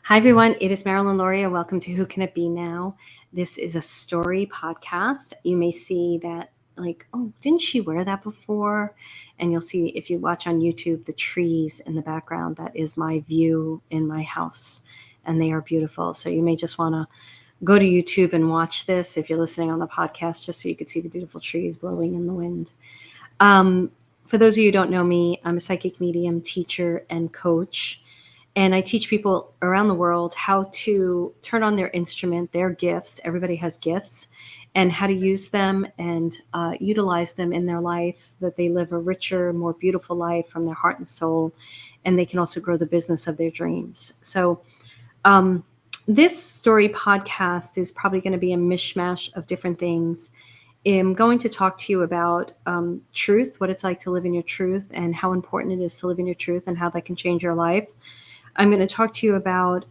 Hi, everyone. It is Marilyn Alauria. Welcome to Who Can It Be Now? This is a story podcast. You may see that, oh, didn't she wear that before? And you'll see, if you watch on YouTube, the trees in the background. That is my view in my house, and they are beautiful. So you may just want to go to YouTube and watch this if you're listening on the podcast, just so you could see the beautiful trees blowing in the wind. For those of you who don't know me, I'm a psychic medium, teacher, and coach. And I teach people around the world how to turn on their instrument, their gifts. Everybody has gifts, and how to use them and utilize them in their life so that they live a richer, more beautiful life from their heart and soul. And they can also grow the business of their dreams. So this story podcast is probably going to be a mishmash of different things. I'm going to talk to you about truth, what it's like to live in your truth, and how important it is to live in your truth and how that can change your life. I'm going to talk to you about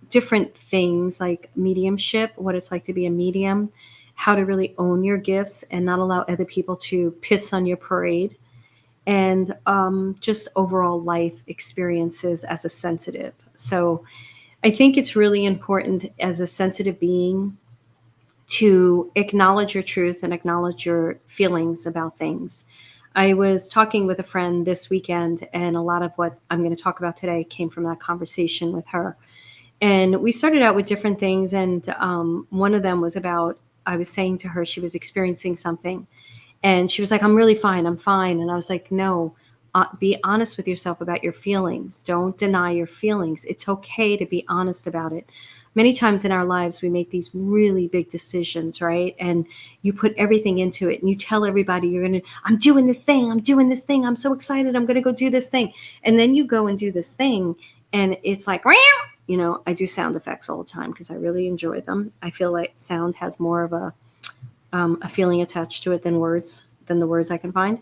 different things like mediumship, what it's like to be a medium, how to really own your gifts and not allow other people to piss on your parade, and just overall life experiences as a sensitive. So I think it's really important as a sensitive being to acknowledge your truth and acknowledge your feelings about things. I was talking with a friend this weekend, and a lot of what I'm going to talk about today came from that conversation with her. And we started out with different things, and one of them was about, I was saying to her she was experiencing something, and she was like, I'm really fine, I'm fine. And I was like, no, be honest with yourself about your feelings. Don't deny your feelings. It's okay to be honest about it. Many times in our lives, we make these really big decisions, right? And you put everything into it and you tell everybody I'm doing this thing, I'm so excited, I'm going to go do this thing. And then you go and do this thing and it's like, I do sound effects all the time because I really enjoy them. I feel like sound has more of a feeling attached to it than the words I can find.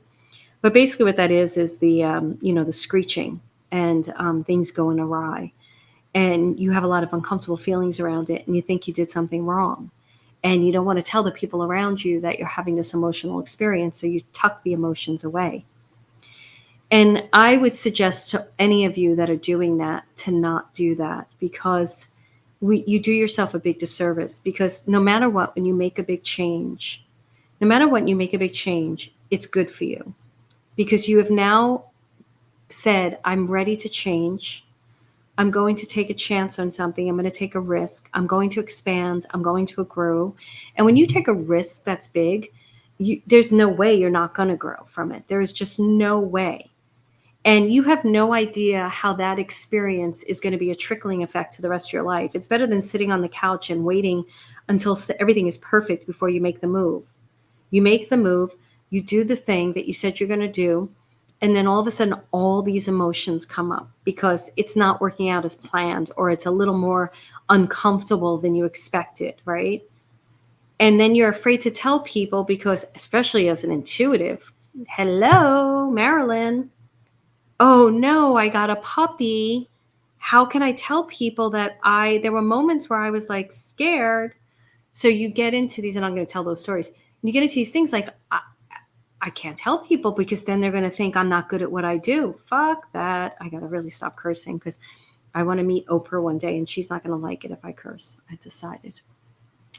But basically what that is the, the screeching and things going awry. And you have a lot of uncomfortable feelings around it, and you think you did something wrong. And you don't want to tell the people around you that you're having this emotional experience, so you tuck the emotions away. And I would suggest to any of you that are doing that to not do that, because you do yourself a big disservice. Because no matter what, when you make a big change, it's good for you. Because you have now said, I'm ready to change. I'm going to take a chance on something. I'm going to take a risk. I'm going to expand. I'm going to grow. And when you take a risk that's big, there's no way you're not going to grow from it. There is just no way. And you have no idea how that experience is going to be a trickling effect to the rest of your life. It's better than sitting on the couch and waiting until everything is perfect before you make the move. You make the move, you do the thing that you said you're going to do, and then all of a sudden, all these emotions come up because it's not working out as planned, or it's a little more uncomfortable than you expected, right? And then you're afraid to tell people because, especially as an intuitive, hello, Marilyn. Oh no, I got a puppy. How can I tell people that there were moments where I was like scared? So you get into these, and I'm going to tell those stories. And you get into these things like, I can't tell people because then they're going to think I'm not good at what I do. Fuck that. I got to really stop cursing because I want to meet Oprah one day and she's not going to like it if I curse. I've decided.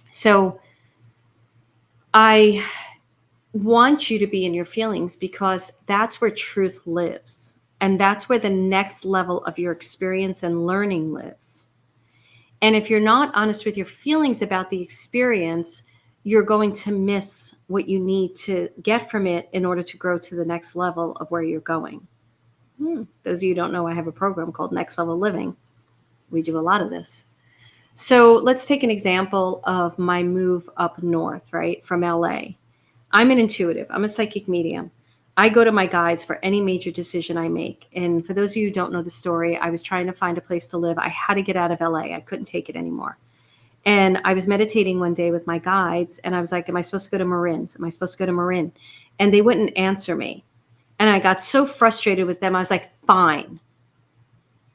So I want you to be in your feelings because that's where truth lives. And that's where the next level of your experience and learning lives. And if you're not honest with your feelings about the experience, you're going to miss what you need to get from it in order to grow to the next level of where you're going. Those of you who don't know, I have a program called Next Level Living. We do a lot of this. So let's take an example of my move up north, right, from LA. I'm an intuitive. I'm a psychic medium. I go to my guides for any major decision I make. And for those of you who don't know the story, I was trying to find a place to live. I had to get out of LA. I couldn't take it anymore. And I was meditating one day with my guides, and I was like, am I supposed to go to Marin? Am I supposed to go to Marin? And they wouldn't answer me. And I got so frustrated with them. I was like, fine.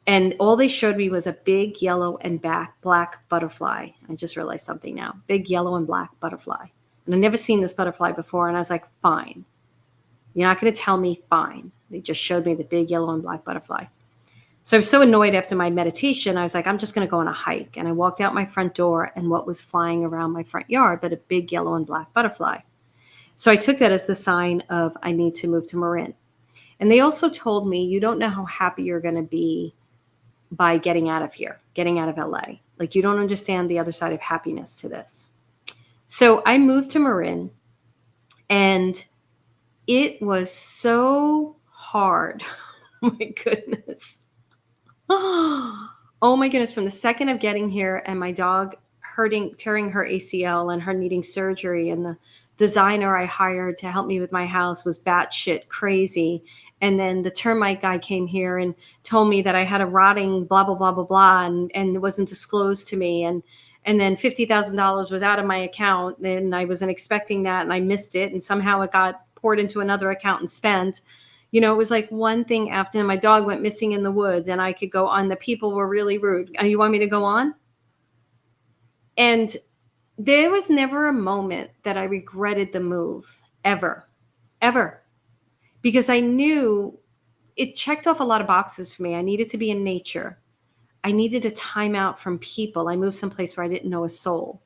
And all they showed me was a big yellow and black butterfly. I just realized something now. Big yellow and black butterfly. And I'd never seen this butterfly before. And I was like, fine. You're not going to tell me fine. They just showed me the big yellow and black butterfly. So I was so annoyed after my meditation. I was like, I'm just going to go on a hike. And I walked out my front door, and what was flying around my front yard but a big yellow and black butterfly. So I took that as the sign of I need to move to Marin. And they also told me, you don't know how happy you're going to be by getting out of here, getting out of LA. Like, you don't understand the other side of happiness to this. So I moved to Marin, and it was so hard. Oh my goodness. Oh my goodness. From the second of getting here and my dog tearing her ACL and her needing surgery, and the designer I hired to help me with my house was batshit crazy. And then the termite guy came here and told me that I had a rotting blah, blah, blah, blah, blah, and it wasn't disclosed to me. And then $50,000 was out of my account, and I wasn't expecting that, and I missed it. And somehow it got poured into another account and spent. You know, it was like one thing after. My dog went missing in the woods, and I could go on. The people were really rude. You want me to go on? And there was never a moment that I regretted the move, ever, ever, because I knew it checked off a lot of boxes for me. I needed to be in nature. I needed a timeout from people. I moved someplace where I didn't know a soul.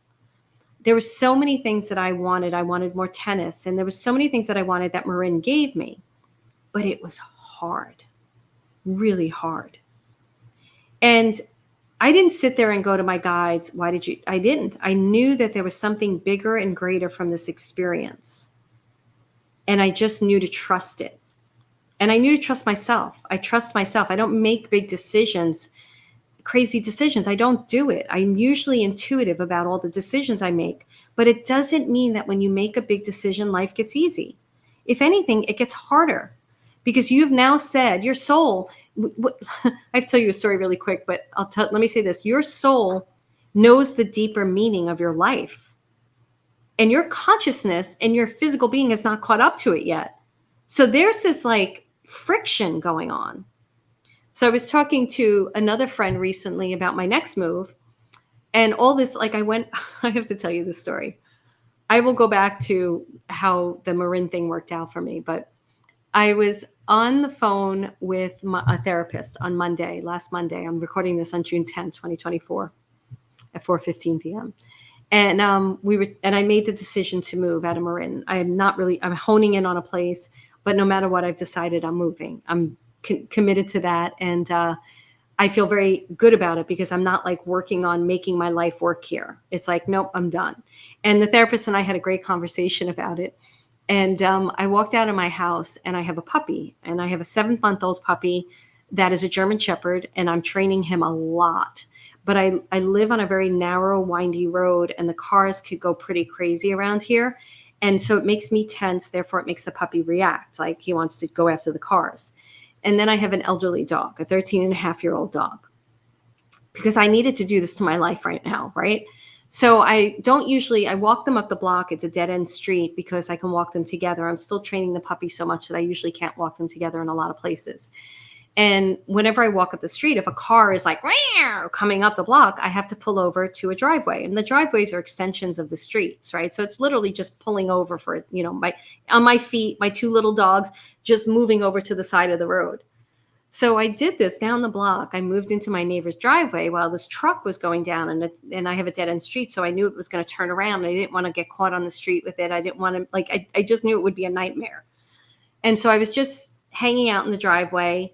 There were so many things that I wanted. I wanted more tennis, and there was so many things that I wanted that Marin gave me. But it was hard, really hard. And I didn't sit there and go to my guides. I didn't. I knew that there was something bigger and greater from this experience. And I just knew to trust it. And I knew to trust myself. I trust myself. I don't make big decisions, crazy decisions. I don't do it. I'm usually intuitive about all the decisions I make. But it doesn't mean that when you make a big decision, life gets easy. If anything, it gets harder. Because you've now said, your soul, I have to tell you a story really quick, but let me say this. Your soul knows the deeper meaning of your life. And your consciousness and your physical being has not caught up to it yet. So there's this like friction going on. So I was talking to another friend recently about my next move, and all this, like I have to tell you this story. I will go back to how the Marin thing worked out for me, but I was on the phone with a therapist on last Monday. I'm recording this on June 10th, 2024 at 4:15 p.m. And I made the decision to move out of Marin. I'm honing in on a place, but no matter what, I've decided I'm moving. I'm committed to that. And I feel very good about it, because I'm not like working on making my life work here. It's like, nope, I'm done. And the therapist and I had a great conversation about it. And I walked out of my house, and I have a puppy, and I have a 7-month-old puppy that is a German Shepherd, and I'm training him a lot. But I live on a very narrow, windy road, and the cars could go pretty crazy around here. And so it makes me tense. Therefore, it makes the puppy react like he wants to go after the cars. And then I have an elderly dog, a 13-and-a-half-year-old dog, because I needed to do this to my life right now, right? So I walk them up the block. It's a dead end street because I can walk them together. I'm still training the puppy so much that I usually can't walk them together in a lot of places. And whenever I walk up the street, if a car is like coming up the block, I have to pull over to a driveway. And the driveways are extensions of the streets, right? So it's literally just pulling over for, on my feet, my 2 little dogs, just moving over to the side of the road. So I did this down the block. I moved into my neighbor's driveway while this truck was going down, and I have a dead end street. So I knew it was going to turn around. I didn't want to get caught on the street with it. I didn't want to, I just knew it would be a nightmare. And so I was just hanging out in the driveway,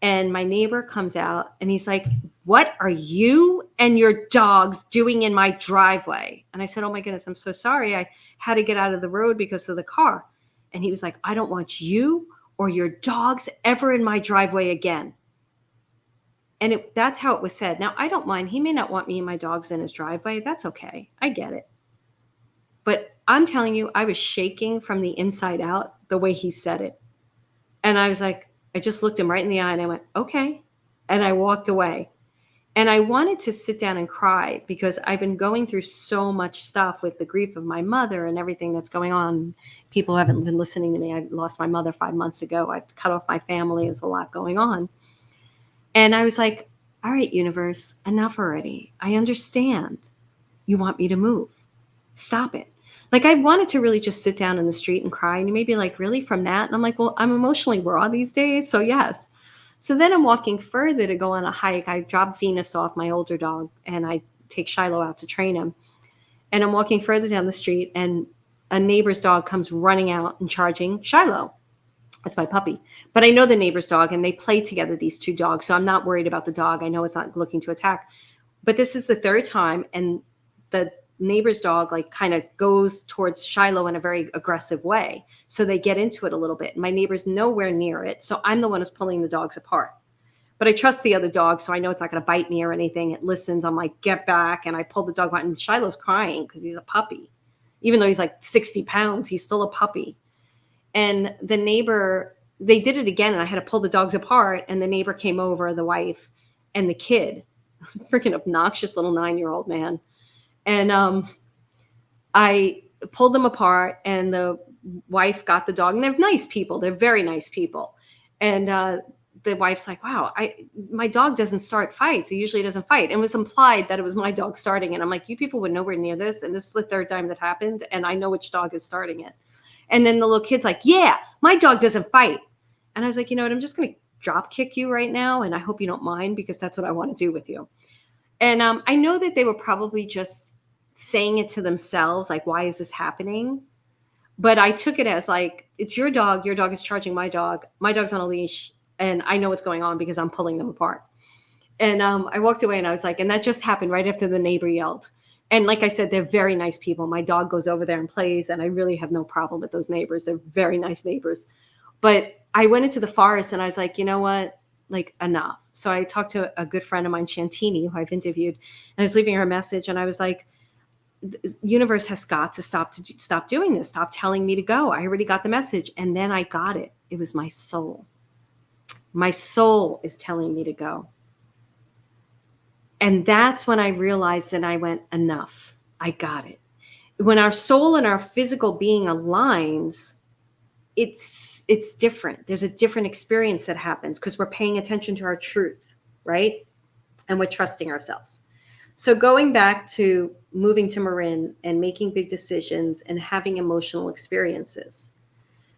and my neighbor comes out, and he's like, "What are you and your dogs doing in my driveway?" And I said, "Oh my goodness, I'm so sorry. I had to get out of the road because of the car." And he was like, "I don't want you or your dogs ever in my driveway again." And that's how it was said. Now, I don't mind. He may not want me and my dogs in his driveway. That's okay. I get it. But I'm telling you, I was shaking from the inside out the way he said it. And I was like, I just looked him right in the eye, and I went, okay. And I walked away. And I wanted to sit down and cry, because I've been going through so much stuff with the grief of my mother and everything that's going on. People haven't been listening to me. I lost my mother 5 months ago. I cut off my family. There's a lot going on. And I was like, all right, universe, enough already. I understand. You want me to move. Stop it. Like, I wanted to really just sit down in the street and cry. And you may be like, really, from that? And I'm like, well, I'm emotionally raw these days. So yes. So then I'm walking further to go on a hike. I drop Venus off, my older dog, and I take Shiloh out to train him. And I'm walking further down the street, and a neighbor's dog comes running out and charging Shiloh. That's my puppy. But I know the neighbor's dog, and they play together, these two dogs. So I'm not worried about the dog. I know it's not looking to attack. But this is the third time, and the neighbor's dog like kind of goes towards Shiloh in a very aggressive way. So they get into it a little bit. My neighbor's nowhere near it. So I'm the one who's pulling the dogs apart. But I trust the other dog, so I know it's not going to bite me or anything. It listens. I'm like, get back. And I pull the dog out, and Shiloh's crying because he's a puppy. Even though he's like 60 pounds, he's still a puppy. And the neighbor, they did it again, and I had to pull the dogs apart. And the neighbor came over, the wife and the kid, freaking obnoxious little 9-year-old man. And I pulled them apart, and the wife got the dog. And they're nice people. They're very nice people. And the wife's like, wow, my dog doesn't start fights. He usually doesn't fight. And it was implied that it was my dog starting it. I'm like, you people were nowhere near this. And this is the third time that happened. And I know which dog is starting it. And then the little kid's like, yeah, my dog doesn't fight. And I was like, you know what? I'm just going to drop kick you right now. And I hope you don't mind, because that's what I want to do with you. And I know that they were probably just saying it to themselves. Like, why is this happening? But I took it as like, it's your dog. Your dog is charging my dog. My dog's on a leash. And I know what's going on because I'm pulling them apart. And I walked away, and I was like, and that just happened right after the neighbor yelled. And like I said, they're very nice people. My dog goes over there and plays, and I really have no problem with those neighbors. They're very nice neighbors. But I went into the forest, and I was like, you know what? Like, enough. So I talked to a good friend of mine, Shantini, who I've interviewed, and I was leaving her a message, and I was like, the universe has got to stop doing this. Stop telling me to go. I already got the message. And then I got it. It was my soul. My soul is telling me to go. And that's when I realized that I went, enough. I got it. When our soul and our physical being aligns, it's different. There's a different experience that happens because we're paying attention to our truth, right? And we're trusting ourselves. So going back to moving to Marin and making big decisions and having emotional experiences.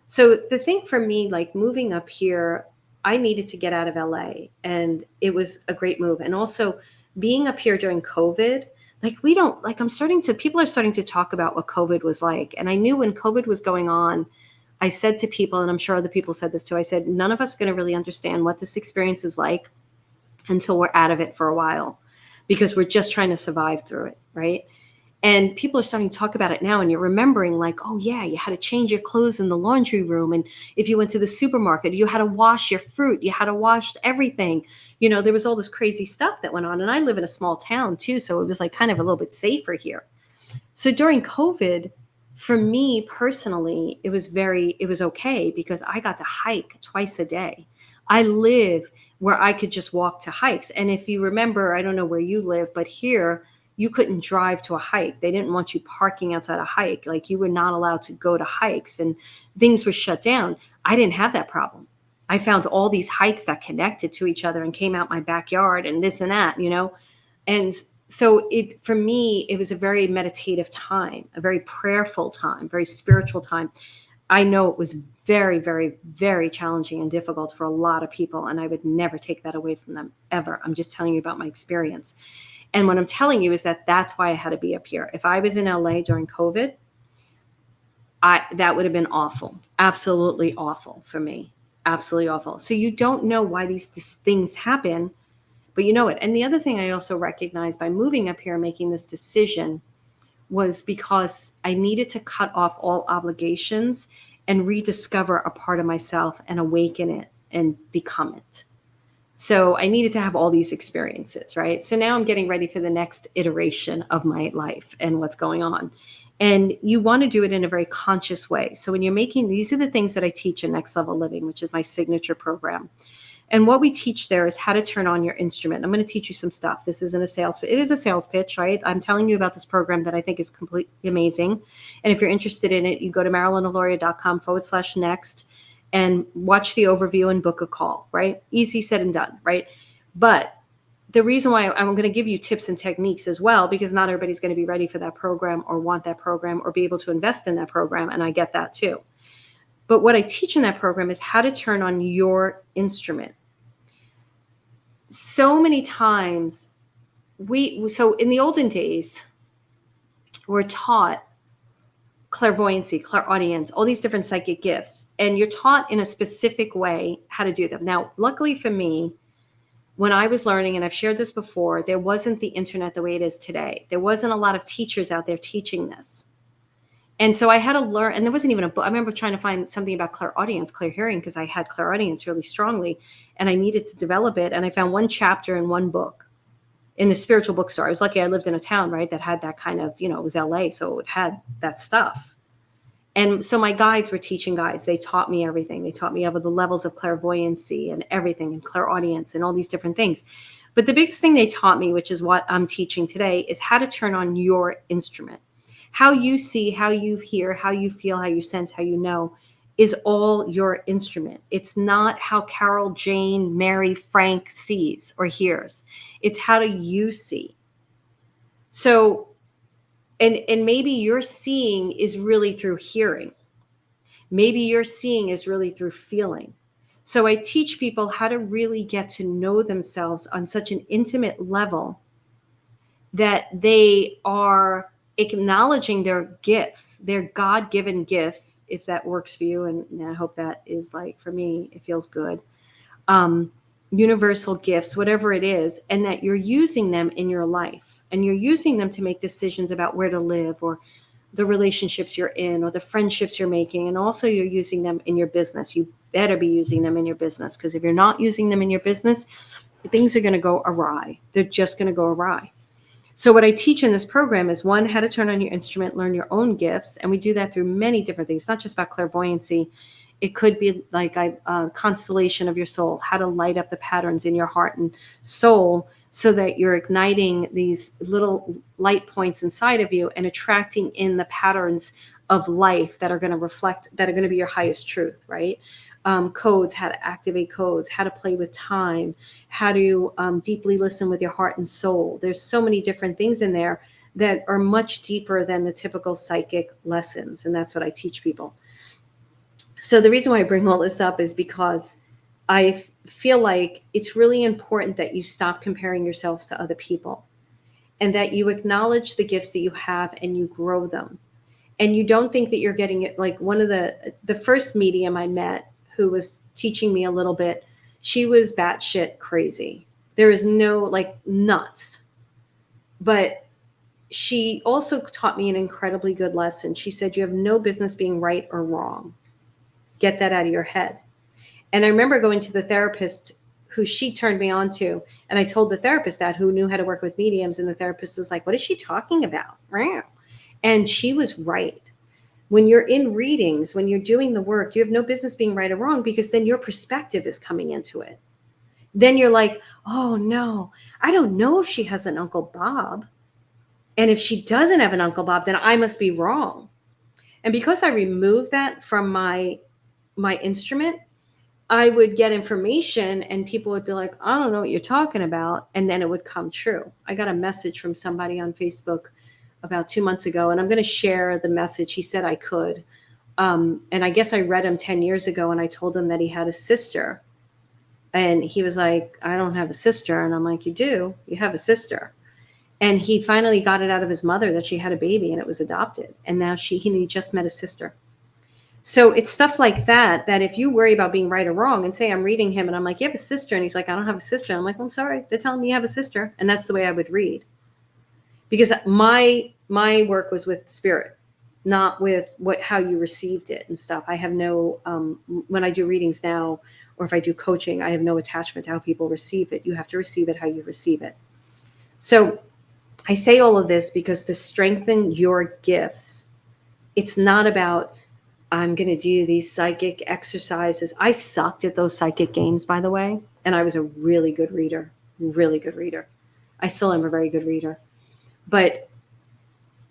So the thing for me, like moving up here, I needed to get out of LA, and it was a great move. And also being up here during COVID, people are starting to talk about what COVID was like. And I knew when COVID was going on, I said to people, and I'm sure other people said this too, I said, none of us are going to really understand what this experience is like until we're out of it for a while, because we're just trying to survive through it, right? And people are starting to talk about it now, and you're remembering like, oh yeah, you had to change your clothes in the laundry room. And if you went to the supermarket, you had to wash your fruit, you had to wash everything. You know, there was all this crazy stuff that went on. And I live in a small town too, so it was like kind of a little bit safer here. So during COVID, for me personally, it was okay because I got to hike twice a day. I live where I could just walk to hikes. And if you remember, I don't know where you live, but here you couldn't drive to a hike. They didn't want you parking outside a hike. Like, you were not allowed to go to hikes, and things were shut down. I didn't have that problem. I found all these hikes that connected to each other and came out my backyard and this and that, you know? And so for me, it was a very meditative time, a very prayerful time, very spiritual time. I know it was very, very, very challenging and difficult for a lot of people, and I would never take that away from them ever. I'm just telling you about my experience. And what I'm telling you is that that's why I had to be up here. If I was in LA during COVID, that would have been awful. Absolutely awful for me. Absolutely awful. So you don't know why these things happen, but you know it. And the other thing I also recognized by moving up here and making this decision was because I needed to cut off all obligations and rediscover a part of myself and awaken it and become it. So I needed to have all these experiences, right? So now I'm getting ready for the next iteration of my life and what's going on. And you want to do it in a very conscious way. So when you're these are the things that I teach in Next Level Living, which is my signature program. And what we teach there is how to turn on your instrument. I'm going to teach you some stuff. This isn't a sales pitch. It is a sales pitch, right? I'm telling you about this program that I think is completely amazing. And if you're interested in it, you go to MarilynAlauria.com/next and watch the overview and book a call, right? Easy said and done, right? But the reason why I'm going to give you tips and techniques as well, because not everybody's going to be ready for that program or want that program or be able to invest in that program. And I get that too. But what I teach in that program is how to turn on your instrument. So many times so in the olden days, we're taught clairvoyancy, clairaudience, all these different psychic gifts, and you're taught in a specific way how to do them. Now, luckily for me, when I was learning, and I've shared this before, there wasn't the internet the way it is today. There wasn't a lot of teachers out there teaching this. And so I had to learn, and there wasn't even a book. I remember trying to find something about clairaudience, clear hearing, because I had clairaudience really strongly and I needed to develop it. And I found one chapter in one book in the spiritual bookstore. I was lucky I lived in a town, right, that had that kind of, it was LA, so it had that stuff. And so my guides were teaching guides. They taught me everything. They taught me over the levels of clairvoyancy and everything, and clairaudience and all these different things. But the biggest thing they taught me, which is what I'm teaching today, is how to turn on your instrument. How you see, how you hear, how you feel, how you sense, how you know is all your instrument. It's not how Carol, Jane, Mary, Frank sees or hears. It's how do you see. So, and maybe your seeing is really through hearing. Maybe your seeing is really through feeling. So I teach people how to really get to know themselves on such an intimate level that they are acknowledging their gifts, their God-given gifts, if that works for you. And I hope that is, like, for me, it feels good. Universal gifts, whatever it is, and that you're using them in your life, and you're using them to make decisions about where to live, or the relationships you're in, or the friendships you're making. And also you're using them in your business. You better be using them in your business, because if you're not using them in your business, things are going to go awry. They're just going to go awry. So what I teach in this program is, one, how to turn on your instrument, learn your own gifts. And we do that through many different things. It's not just about clairvoyancy. It could be like a constellation of your soul, how to light up the patterns in your heart and soul so that you're igniting these little light points inside of you and attracting in the patterns of life that are going to reflect, that are going to be your highest truth, right? Codes, how to activate codes, how to play with time, how to deeply listen with your heart and soul. There's so many different things in there that are much deeper than the typical psychic lessons. And that's what I teach people. So the reason why I bring all this up is because I feel like it's really important that you stop comparing yourselves to other people, and that you acknowledge the gifts that you have and you grow them. And you don't think that you're getting it. Like, one of the first medium I met who was teaching me a little bit, she was batshit crazy. There is no, like, nuts. But she also taught me an incredibly good lesson. She said, you have no business being right or wrong. Get that out of your head. And I remember going to the therapist who she turned me on to. And I told the therapist that, who knew how to work with mediums. And the therapist was like, what is she talking about? And she was right. When you're in readings, when you're doing the work, you have no business being right or wrong, because then your perspective is coming into it. Then you're like, oh no, I don't know if she has an Uncle Bob. And if she doesn't have an Uncle Bob, then I must be wrong. And because I removed that from my instrument, I would get information and people would be like, I don't know what you're talking about. And then it would come true. I got a message from somebody on Facebook about 2 months ago, and I'm going to share the message. He said I could. And I guess I read him 10 years ago, and I told him that he had a sister. And he was like, I don't have a sister. And I'm like, you do. You have a sister. And he finally got it out of his mother that she had a baby and it was adopted. And now he just met a sister. So it's stuff like that, that if you worry about being right or wrong, and say I'm reading him and I'm like, you have a sister. And he's like, I don't have a sister. I'm like, well, I'm sorry. They're telling me you have a sister. And that's the way I would read. Because my work was with spirit, not with how you received it and stuff. I have no, when I do readings now, or if I do coaching, I have no attachment to how people receive it. You have to receive it how you receive it. So I say all of this because to strengthen your gifts, it's not about, I'm going to do these psychic exercises. I sucked at those psychic games, by the way. And I was a really good reader, really good reader. I still am a very good reader. But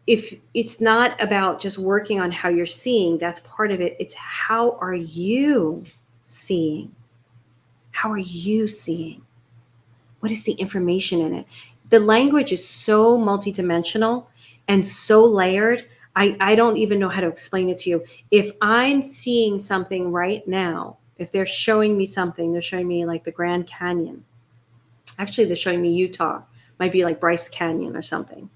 if it's not about just working on how you're seeing, that's part of it. It's how are you seeing? How are you seeing? What is the information in it? The language is so multidimensional and so layered. I don't even know how to explain it to you. If I'm seeing something right now, if they're showing me something, they're showing me like the Grand Canyon, Actually, they're showing me Utah. Might be like Bryce Canyon or something.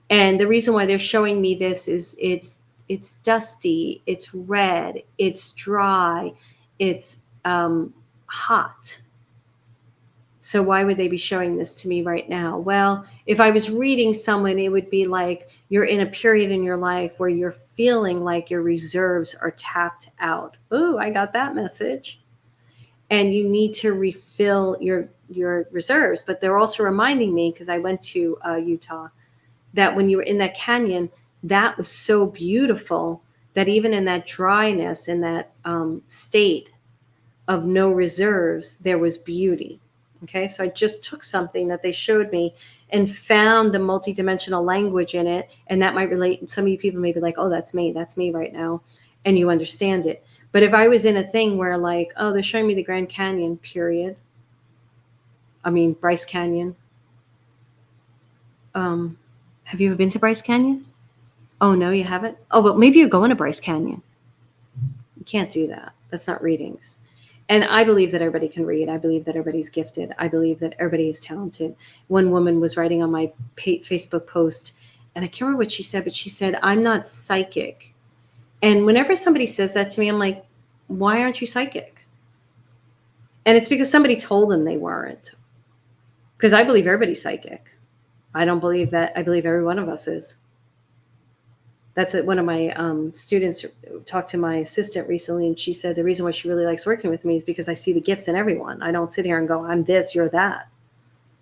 And the reason why they're showing me this is it's dusty, it's red, it's dry, it's hot. So why would they be showing this to me right now? Well, if I was reading someone, it would be like you're in a period in your life where you're feeling like your reserves are tapped out. Ooh, I got that message. And you need to refill your reserves. But they're also reminding me, because I went to Utah, that when you were in that canyon, that was so beautiful that even in that dryness, in that state of no reserves, there was beauty. Okay, so I just took something that they showed me and found the multidimensional language in it, and that might relate. Some of you people may be like, "Oh, that's me right now," and you understand it. But if I was in a thing where, like, oh, they're showing me the Grand Canyon, period. I mean, Bryce Canyon. Have you ever been to Bryce Canyon? Oh no, you haven't. Oh, but maybe you're going to Bryce Canyon. You can't do that. That's not readings. And I believe that everybody can read. I believe that everybody's gifted. I believe that everybody is talented. One woman was writing on my Facebook post, and I can't remember what she said, but she said, "I'm not psychic." And whenever somebody says that to me, I'm like, why aren't you psychic? And it's because somebody told them they weren't. Because I believe everybody's psychic. I don't believe that. I believe every one of us is. That's what one of my students talked to my assistant recently, and she said the reason why she really likes working with me is because I see the gifts in everyone. I don't sit here and go, I'm this, you're that.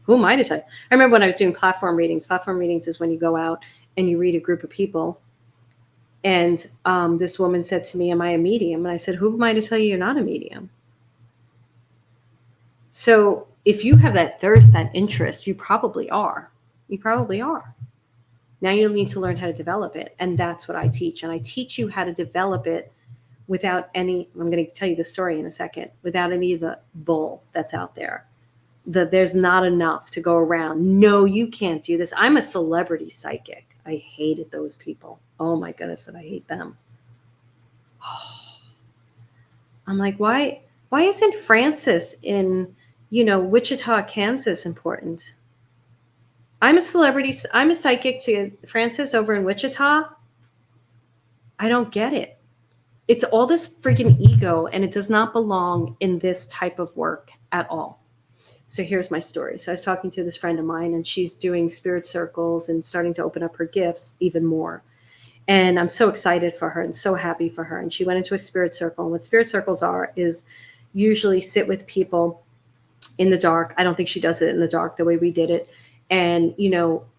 Who am I to tell you? I remember when I was doing platform readings. Platform readings is when you go out and you read a group of people. And this woman said to me, am I a medium? And I said, who am I to tell you you're not a medium? So if you have that thirst, that interest, you probably are. You probably are. Now you need to learn how to develop it. And that's what I teach. And I teach you how to develop it without any, I'm going to tell you the story in a second, without any of the bull that's out there. There's not enough to go around. No, you can't do this. I'm a celebrity psychic. I hated those people. Oh my goodness, that I hate them. I'm like, why isn't Francis in, Wichita, Kansas important? I'm a celebrity. I'm a psychic to Francis over in Wichita. I don't get it. It's all this freaking ego, and it does not belong in this type of work at all. So here's my story. So I was talking to this friend of mine, and she's doing spirit circles and starting to open up her gifts even more. And I'm so excited for her and so happy for her. And she went into a spirit circle. And what spirit circles are is usually sit with people in the dark. I don't think she does it in the dark the way we did it. And,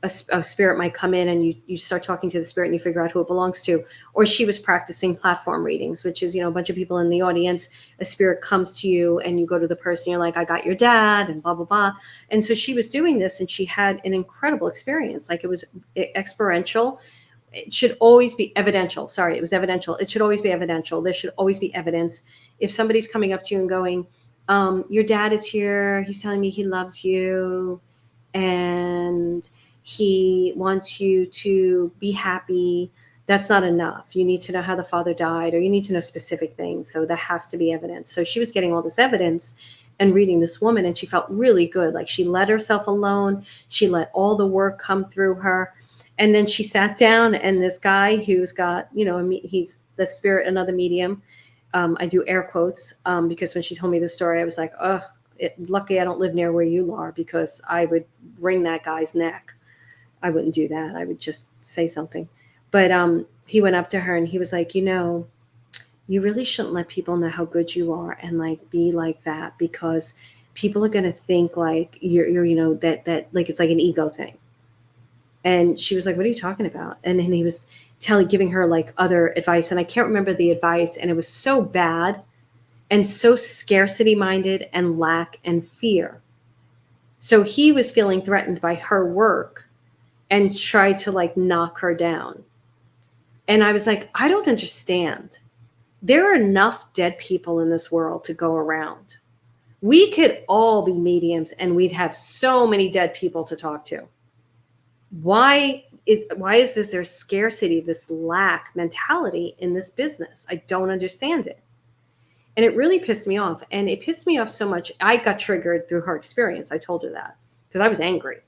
a spirit might come in and you start talking to the spirit and you figure out who it belongs to. Or she was practicing platform readings, which is, a bunch of people in the audience, a spirit comes to you and you go to the person, you're like, I got your dad and blah, blah, blah. And so she was doing this and she had an incredible experience. Like it was experiential. It should always be evidential. Sorry, it was evidential. It should always be evidential. There should always be evidence. If somebody's coming up to you and going, your dad is here, he's telling me he loves you and he wants you to be happy, that's not enough. You need to know how the father died, or you need to know specific things. So there has to be evidence. So she was getting all this evidence and reading this woman, and she felt really good. Like she let herself alone. She let all the work come through her. And then she sat down, and this guy who's got, he's the spirit, another medium. I do air quotes because when she told me the story, I was like, oh, lucky I don't live near where you are, because I would wring that guy's neck. I wouldn't do that. I would just say something. But he went up to her and he was like, you really shouldn't let people know how good you are and like be like that, because people are going to think like you're that like it's like an ego thing. And she was like, what are you talking about? And then he was giving her like other advice. And I can't remember the advice. And it was so bad and so scarcity minded and lack and fear. So he was feeling threatened by her work and tried to like knock her down. And I was like, I don't understand. There are enough dead people in this world to go around. We could all be mediums and we'd have so many dead people to talk to. Why is this there's scarcity, this lack mentality in this business? I don't understand it. And it really pissed me off. And it pissed me off so much. I got triggered through her experience. I told her that because I was angry.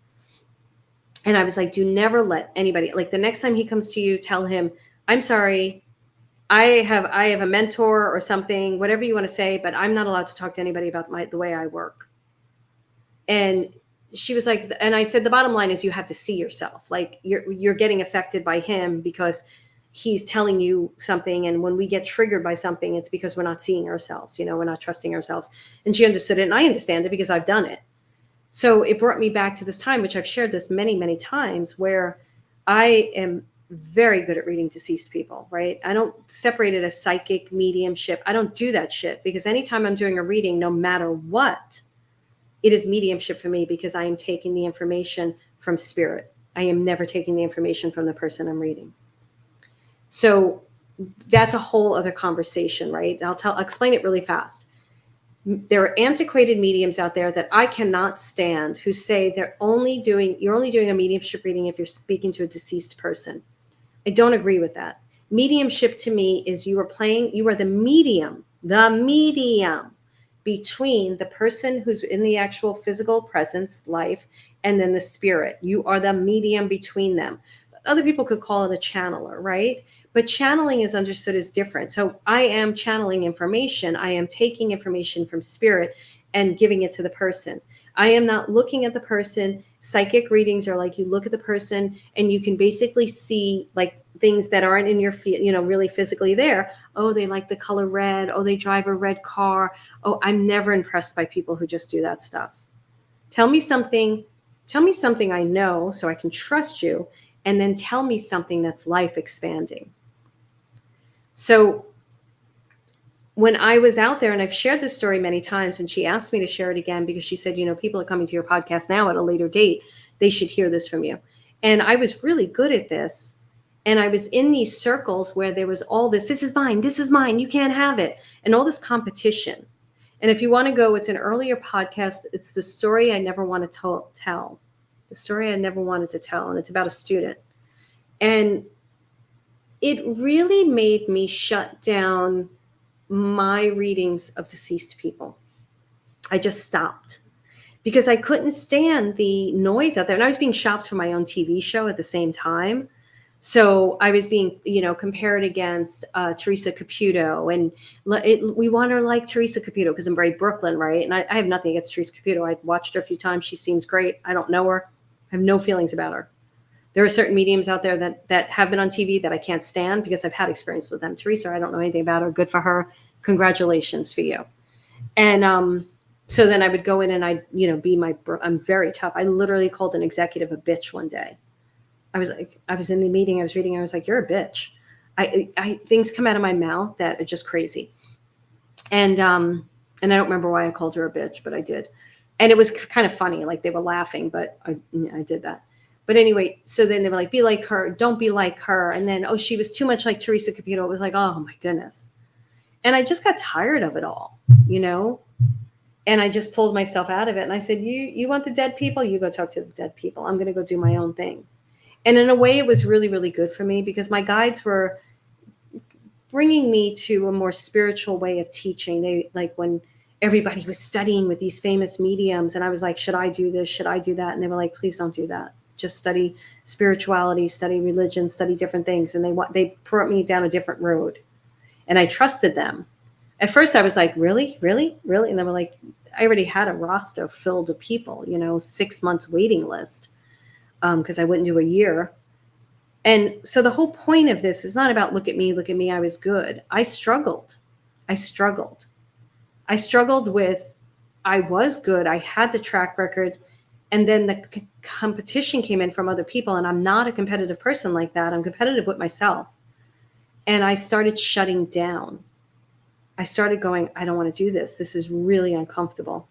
And I was like, do never let anybody, like the next time he comes to you, tell him, I'm sorry. I have a mentor or something, whatever you want to say, but I'm not allowed to talk to anybody about the way I work. And she was like, and I said, the bottom line is you have to see yourself. Like you're getting affected by him because he's telling you something. And when we get triggered by something, it's because we're not seeing ourselves, we're not trusting ourselves. And she understood it. And I understand it because I've done it. So it brought me back to this time, which I've shared this many, many times, where I am very good at reading deceased people, right? I don't separate it as psychic, mediumship. I don't do that shit because anytime I'm doing a reading, no matter what, it is mediumship for me because I am taking the information from spirit. I am never taking the information from the person I'm reading. So that's a whole other conversation, right? I'll explain it really fast. There are antiquated mediums out there that I cannot stand who say you're only doing a mediumship reading if you're speaking to a deceased person. I don't agree with that. Mediumship to me is you are the medium between the person who's in the actual physical presence, life, and then the spirit. You are the medium between them. Other people could call it a channeler, right? But channeling is understood as different. So I am channeling information. I am taking information from spirit and giving it to the person. I am not looking at the person. Psychic readings are like you look at the person and you can basically see like things that aren't in your field, really physically there. Oh, they like the color red. Oh, they drive a red car. Oh, I'm never impressed by people who just do that stuff. Tell me something I know so I can trust you, and then tell me something that's life expanding. So when I was out there, and I've shared this story many times, and she asked me to share it again because she said, people are coming to your podcast now at a later date. They should hear this from you. And I was really good at this. And I was in these circles where there was all this is mine, you can't have it. And all this competition. And if you want to go, it's an earlier podcast. It's the story I never wanted to tell. The story I never wanted to tell. And it's about a student. And it really made me shut down my readings of deceased people. I just stopped because I couldn't stand the noise out there. And I was being shopped for my own TV show at the same time. So I was being, compared against Teresa Caputo. And we want her like Teresa Caputo because I'm very Brooklyn, right? And I have nothing against Teresa Caputo. I've watched her a few times. She seems great. I don't know her. I have no feelings about her. There are certain mediums out there that have been on TV that I can't stand because I've had experience with them. Teresa, I don't know anything about her. Good for her. Congratulations for you. And so then I would go in and I'm very tough. I literally called an executive a bitch one day. I was in the meeting, I was reading, I was like, you're a bitch. I things come out of my mouth that are just crazy. And I don't remember why I called her a bitch, but I did. And it was kind of funny, like they were laughing, but I did that. But anyway, so then they were like, be like her, don't be like her. And then, she was too much like Teresa Caputo. It was like, oh my goodness. And I just got tired of it all, and I just pulled myself out of it. And I said, you want the dead people? You go talk to the dead people. I'm going to go do my own thing. And in a way, it was really, really good for me because my guides were bringing me to a more spiritual way of teaching. They like when everybody was studying with these famous mediums and I was like, should I do this? Should I do that? And they were like, please don't do that. Just study spirituality, study religion, study different things. And they brought me down a different road. And I trusted them. At first I was like, really? And they were like, I already had a roster filled of people, 6 months waiting list. Because I wouldn't do a year. And so the whole point of this is not about look at me, I was good. I struggled with, I was good. I had the track record. And then the competition came in from other people. And I'm not a competitive person like that. I'm competitive with myself. And I started shutting down. I started going, I don't want to do this. This is really uncomfortable.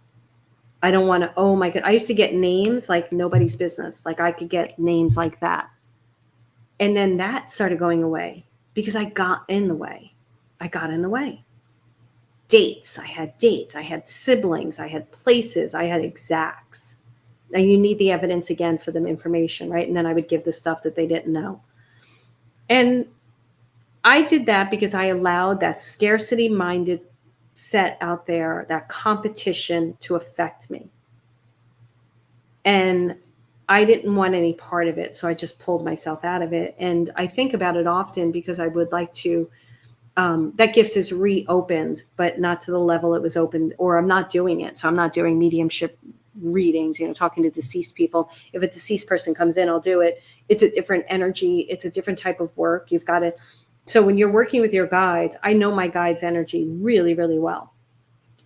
I don't want to, oh my God. I used to get names like nobody's business. Like I could get names like that. And then that started going away because I got in the way. Dates. I had siblings. I had places. I had exacts. Now you need the evidence again for the information, right? And then I would give the stuff that they didn't know. And I did that because I allowed that scarcity-minded set out there, that competition to affect me. And I didn't want any part of it. So I just pulled myself out of it. And I think about it often because I would like to, that gift is reopened, but not to the level it was opened, or I'm not doing it. So I'm not doing mediumship readings, talking to deceased people. If a deceased person comes in, I'll do it. It's a different energy. It's a different type of work. You've got to, so when you're working with your guides, I know my guides' energy really, really well.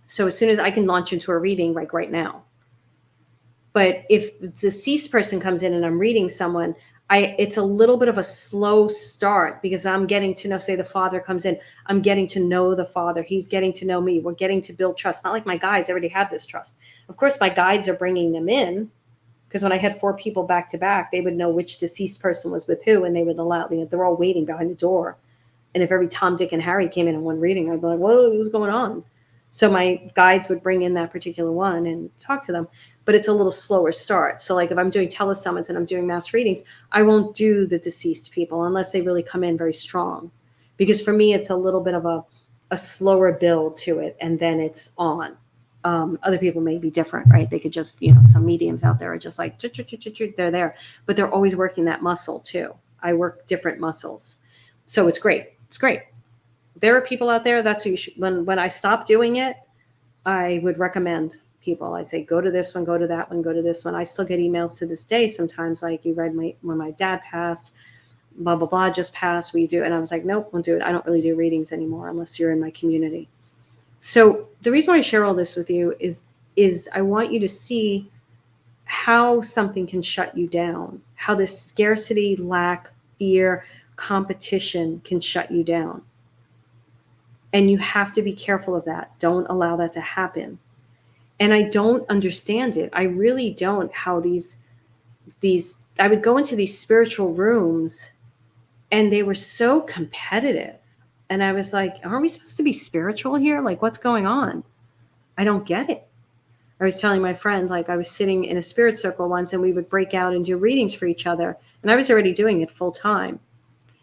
So as soon as I can launch into a reading, like right now. But if the deceased person comes in and I'm reading someone, it's a little bit of a slow start because I'm getting to know, say the father comes in, I'm getting to know the father. He's getting to know me. We're getting to build trust. Not like my guides already have this trust. Of course, my guides are bringing them in because when I had 4 people back to back, they would know which deceased person was with who, and they would allow, they're all waiting behind the door. And if every Tom, Dick, and Harry came in one reading, I'd be like, whoa, what's going on? So my guides would bring in that particular one and talk to them. But it's a little slower start. So like if I'm doing telesummits and I'm doing mass readings, I won't do the deceased people unless they really come in very strong. Because for me, it's a little bit of a slower build to it, and then it's on. Other people may be different, right? They could just, some mediums out there are just like, they're there. But they're always working that muscle too. I work different muscles. So it's great. It's great. There are people out there, that's who you should, when I stop doing it, I would recommend people. I'd say, go to this one, go to that one, go to this one. I still get emails to this day sometimes, like, you read when my dad passed, blah, blah, blah, just passed, will you do it? And I was like, nope, won't do it. I don't really do readings anymore unless you're in my community. So the reason why I share all this with you is I want you to see how something can shut you down, how this scarcity, lack, fear, competition can shut you down. And you have to be careful of that. Don't allow that to happen. And I don't understand it. I really don't, how these I would go into these spiritual rooms and they were so competitive. And I was like, aren't we supposed to be spiritual here? Like, what's going on? I don't get it. I was telling my friend, like, I was sitting in a spirit circle once and we would break out and do readings for each other. And I was already doing it full time.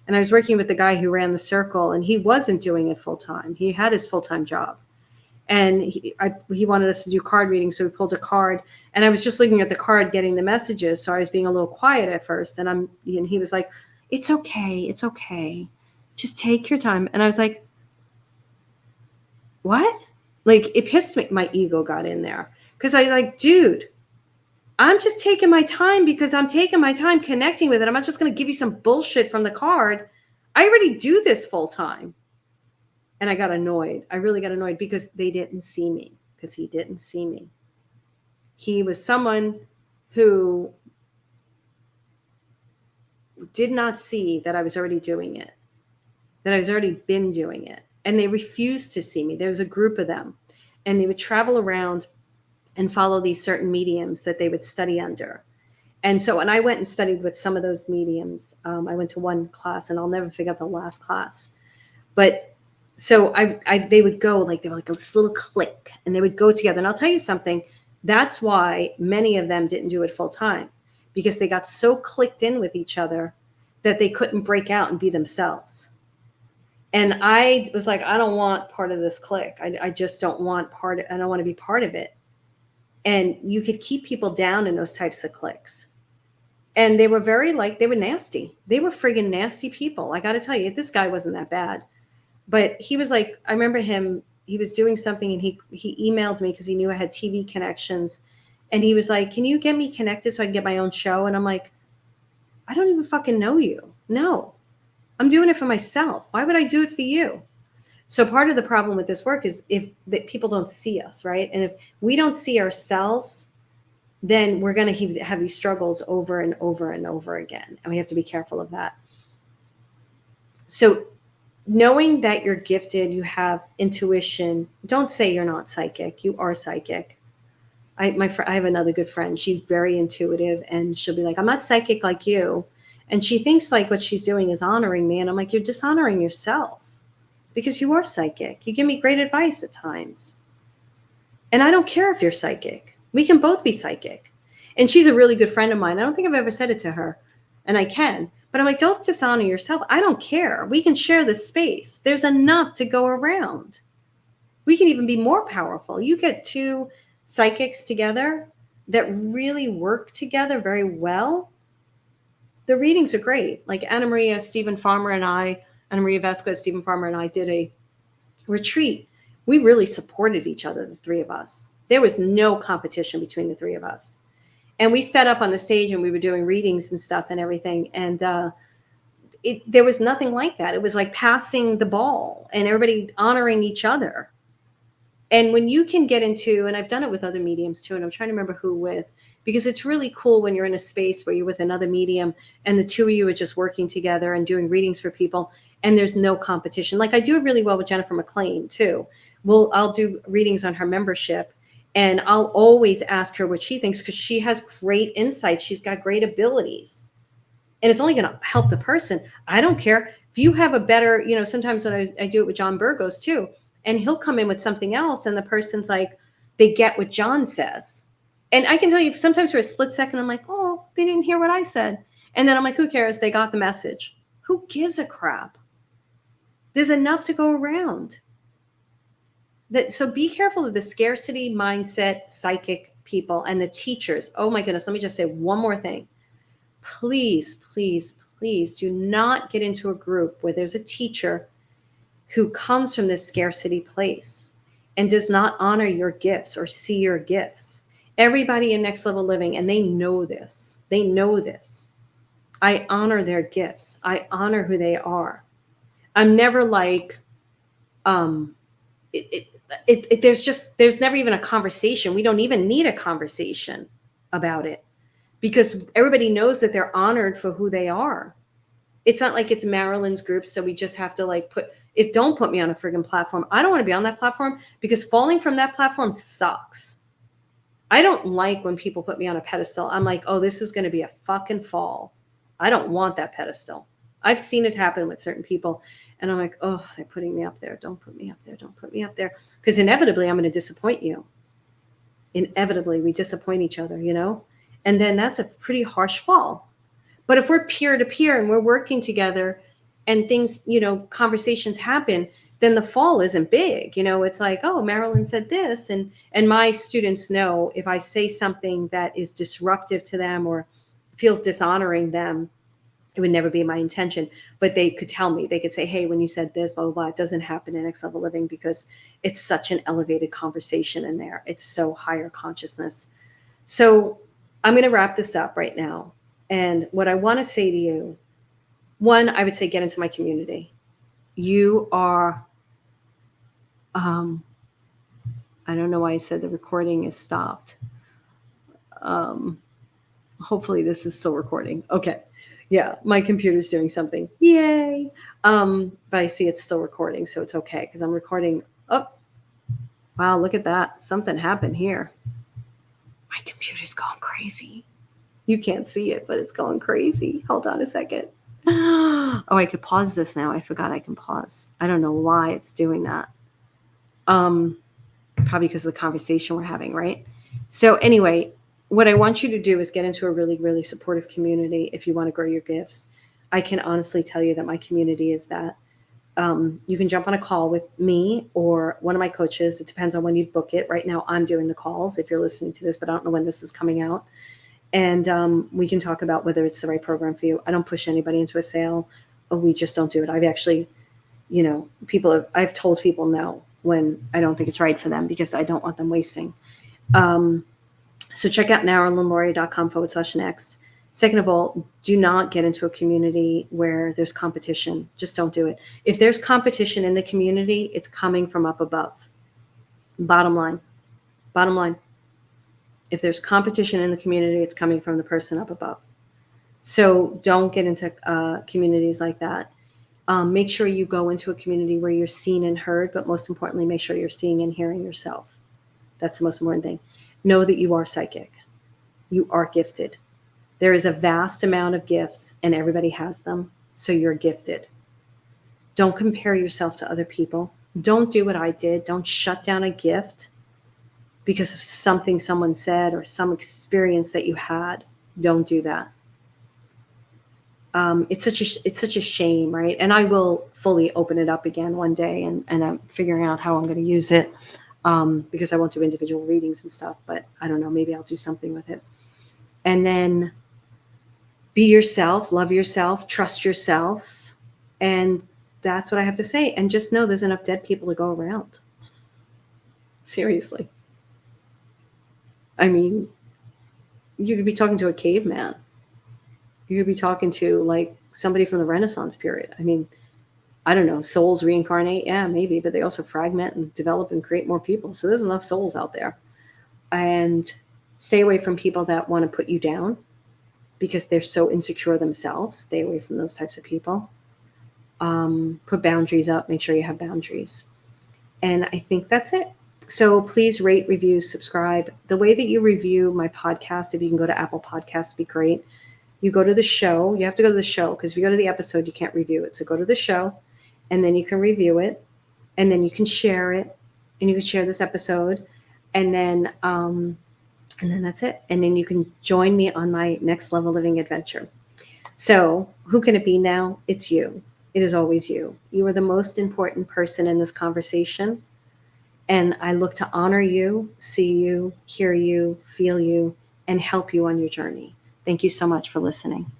And I was working with the guy who ran the circle, and he wasn't doing it full time. He had his full-time job. And he wanted us to do card readings, so we pulled a card. And I was just looking at the card, getting the messages. So I was being a little quiet at first. And he was like, it's okay. It's okay. Just take your time. And I was like, what? Like, it pissed me. My ego got in there. Because I was like, dude, I'm just taking my time because I'm taking my time connecting with it. I'm not just going to give you some bullshit from the card. I already do this full time. And I got annoyed. I really got annoyed because they didn't see me, because he didn't see me. He was someone who did not see that I was already doing it, that I was already been doing it. And they refused to see me. There was a group of them, and they would travel around and follow these certain mediums that they would study under. And so, and I went and studied with some of those mediums. I went to one class, and I'll never forget the last class. But so they would go, like, they were like this little clique, and they would go together. And I'll tell you something, that's why many of them didn't do it full time, because they got so clicked in with each other that they couldn't break out and be themselves. And I was like, I don't want part of this clique. I just don't want I don't want to be part of it. And you could keep people down in those types of cliques. And they were they were nasty. They were friggin' nasty people. I got to tell you, this guy wasn't that bad. But he was like, I remember him, he was doing something, and he emailed me because he knew I had TV connections. And he was like, can you get me connected so I can get my own show? And I'm like, I don't even fucking know you. No, I'm doing it for myself. Why would I do it for you? So part of the problem with this work is that people don't see us, right? And if we don't see ourselves, then we're going to have these struggles over and over and over again. And we have to be careful of that. So knowing that you're gifted, you have intuition, don't say you're not psychic. You are psychic. I have another good friend. She's very intuitive, and she'll be like, I'm not psychic like you. And she thinks like what she's doing is honoring me. And I'm like, you're dishonoring yourself, because you are psychic. You give me great advice at times. And I don't care if you're psychic. We can both be psychic. And she's a really good friend of mine. I don't think I've ever said it to her, and I can. But I'm like, don't dishonor yourself. I don't care. We can share this space. There's enough to go around. We can even be more powerful. You get two psychics together that really work together very well. The readings are great. Like Anna Maria Vasquez, Stephen Farmer, and I did a retreat. We really supported each other, the three of us. There was no competition between the three of us. And we sat up on the stage and we were doing readings and stuff and everything. And there was nothing like that. It was like passing the ball and everybody honoring each other. And when you can get into, and I've done it with other mediums too, and I'm trying to remember who with, because it's really cool when you're in a space where you're with another medium and the two of you are just working together and doing readings for people, and there's no competition. Like I do it really well with Jennifer McLean too. I'll do readings on her membership, and I'll always ask her what she thinks because she has great insights. She's got great abilities. And it's only going to help the person. I don't care if you have a better, sometimes when I do it with John Burgos too, and he'll come in with something else and the person's like, they get what John says. And I can tell you sometimes for a split second, I'm like, oh, they didn't hear what I said. And then I'm like, who cares? They got the message. Who gives a crap? There's enough to go around. So be careful of the scarcity mindset, psychic people and the teachers. Oh my goodness. Let me just say one more thing. Please, please, please do not get into a group where there's a teacher who comes from this scarcity place and does not honor your gifts or see your gifts. Everybody in Next Level Living, and they know this. They know this. I honor their gifts. I honor who they are. I'm never like, there's never even a conversation. We don't even need a conversation about it because everybody knows that they're honored for who they are. It's not like it's Marilyn's group, so we just have to don't put me on a friggin' platform. I don't want to be on that platform because falling from that platform sucks. I don't like when people put me on a pedestal. I'm like, oh, this is going to be a fucking fall. I don't want that pedestal. I've seen it happen with certain people. And I'm like, oh, they're putting me up there. Don't put me up there. Don't put me up there. Because inevitably, I'm going to disappoint you. Inevitably, we disappoint each other, And then that's a pretty harsh fall. But if we're peer to peer and we're working together and things, conversations happen, then the fall isn't big. It's like, oh, Marilyn said this. And my students know if I say something that is disruptive to them or feels dishonoring them, it would never be my intention. But they could tell me, they could say, hey, when you said this, blah, blah, blah, it doesn't happen in Next Level Living because it's such an elevated conversation in there. It's so higher consciousness. So I'm going to wrap this up right now. And what I want to say to you, one, I would say get into my community. You are, I don't know why I said the recording is stopped. Hopefully this is still recording. Okay. Yeah, my computer's doing something. Yay. But I see it's still recording, so it's okay because I'm recording. Oh, wow, look at that. Something happened here. My computer's going crazy. You can't see it, but it's going crazy. Hold on a second. Oh, I could pause this now. I forgot I can pause. I don't know why it's doing that. Probably because of the conversation we're having, right? So anyway, what I want you to do is get into a really, really supportive community if you want to grow your gifts. I can honestly tell you that my community is that. You can jump on a call with me or one of my coaches. It depends on when you book it. Right now, I'm doing the calls if you're listening to this, but I don't know when this is coming out. And we can talk about whether it's the right program for you. I don't push anybody into a sale. We just don't do it. I've actually, I've told people no when I don't think it's right for them because I don't want them wasting. So check out marilynlauria.com/next. Second of all, do not get into a community where there's competition. Just don't do it. If there's competition in the community, it's coming from up above. Bottom line. If there's competition in the community, it's coming from the person up above. So don't get into communities like that. Make sure you go into a community where you're seen and heard, but most importantly, make sure you're seeing and hearing yourself. That's the most important thing. Know that you are psychic. You are gifted. There is a vast amount of gifts and everybody has them. So you're gifted. Don't compare yourself to other people. Don't do what I did. Don't shut down a gift because of something someone said or some experience that you had. Don't do that. it's such a shame, right? And I will fully open it up again one day, and I'm figuring out how I'm going to use it, because I won't do individual readings and stuff. But I don't know, maybe I'll do something with it. And then be yourself, love yourself, trust yourself, and that's what I have to say. And just know there's enough dead people to go around. Seriously. I mean, you could be talking to a caveman. You could be talking to like somebody from the Renaissance period. I mean, I don't know, souls reincarnate? Yeah, maybe, but they also fragment and develop and create more people. So there's enough souls out there. And stay away from people that want to put you down because they're so insecure themselves. Stay away from those types of people. Put boundaries up. Make sure you have boundaries. And I think that's it. So please rate, review, subscribe. The way that you review my podcast, if you can go to Apple Podcasts, be great. You go to the show. You have to go to the show because if you go to the episode, you can't review it. So go to the show, and then you can review it, and then you can share it, and you can share this episode, and then that's it. And then you can join me on my next level living adventure. So who can it be now? It's you. It is always you. You are the most important person in this conversation. And I look to honor you, see you, hear you, feel you, and help you on your journey. Thank you so much for listening.